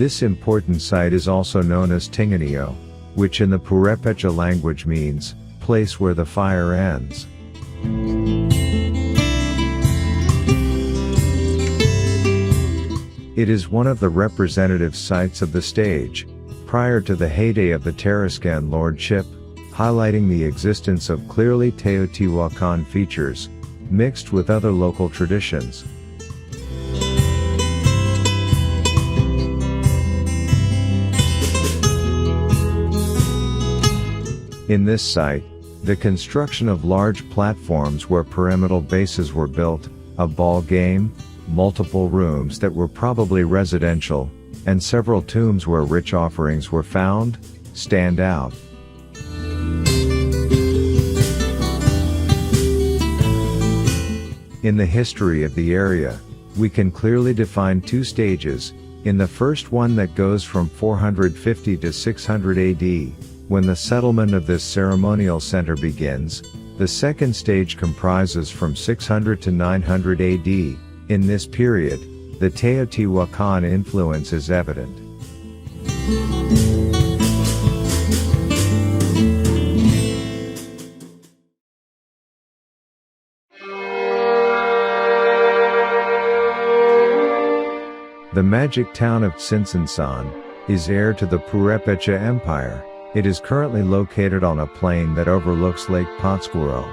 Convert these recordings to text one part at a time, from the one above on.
This important site is also known as Tinganillo, which in the Purepecha language means, place where the fire ends. It is one of the representative sites of the stage, prior to the heyday of the Tarascan lordship, highlighting the existence of clearly Teotihuacan features, mixed with other local traditions. In this site, the construction of large platforms where pyramidal bases were built, a ball game, multiple rooms that were probably residential, and several tombs where rich offerings were found, stand out. In the history of the area, we can clearly define two stages. In the first one that goes from 450 to 600 AD, when the settlement of this ceremonial center begins, the second stage comprises from 600 to 900 AD. In this period, the Teotihuacan influence is evident. The magic town of Tzintzuntzan is heir to the Purepecha Empire. It is currently located on a plain that overlooks Lake Pátzcuaro.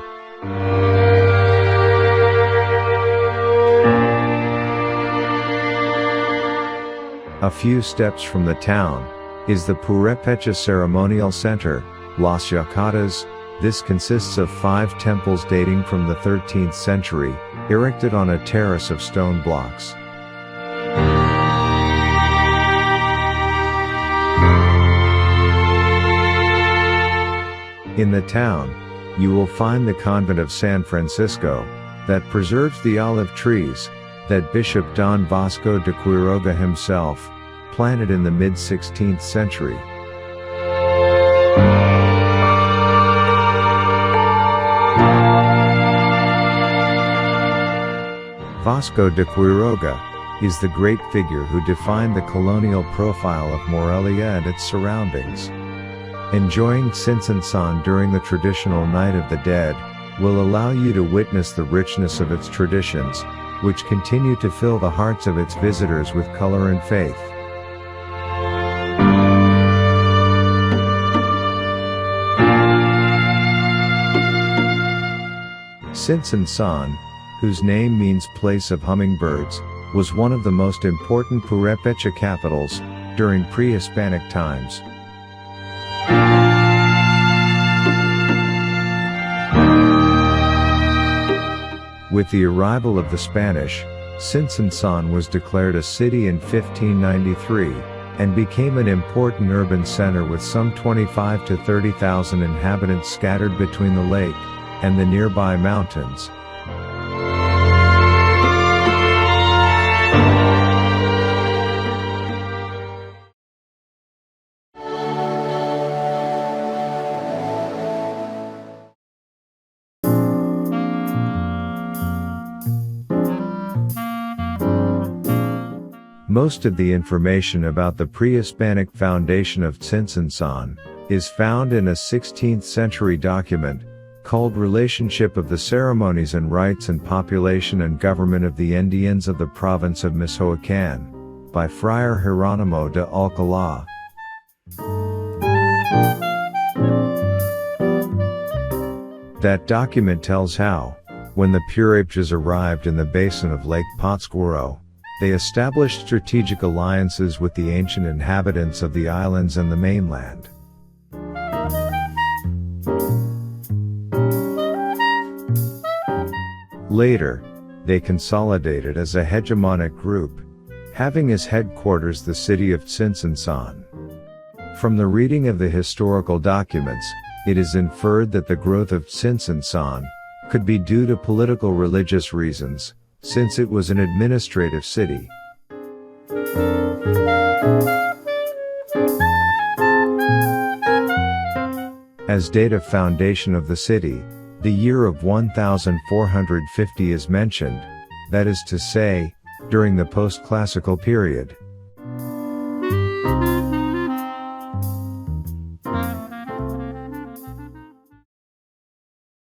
A few steps from the town is the Purepecha Ceremonial Center, Las Yacatas. This consists of 5 temples dating from the 13th century, erected on a terrace of stone blocks. In the town, you will find the convent of San Francisco, that preserves the olive trees, that Bishop Don Vasco de Quiroga himself planted in the mid-16th century. Vasco de Quiroga is the great figure who defined the colonial profile of Morelia and its surroundings. Enjoying Tzintzuntzan during the traditional Night of the Dead will allow you to witness the richness of its traditions, which continue to fill the hearts of its visitors with color and faith. Tzintzuntzan, whose name means place of hummingbirds, was one of the most important Purepecha capitals during pre-Hispanic times. With the arrival of the Spanish, Tzintzuntzan was declared a city in 1593, and became an important urban center with some 25 to 30,000 inhabitants scattered between the lake and the nearby mountains. Most of the information about the pre-Hispanic foundation of Tzintzuntzan is found in a 16th century document called Relationship of the Ceremonies and Rites and Population and Government of the Indians of the Province of Michoacan, by Friar Jerónimo de Alcalá. That document tells how, when the Purepechas arrived in the basin of Lake Pátzcuaro, they established strategic alliances with the ancient inhabitants of the islands and the mainland. Later, they consolidated as a hegemonic group, having as headquarters the city of Tzintzuntzan. From the reading of the historical documents, it is inferred that the growth of Tzintzuntzan could be due to political religious reasons, since it was an administrative city. As date of foundation of the city, the year of 1450 is mentioned, that is to say, during the post-classical period.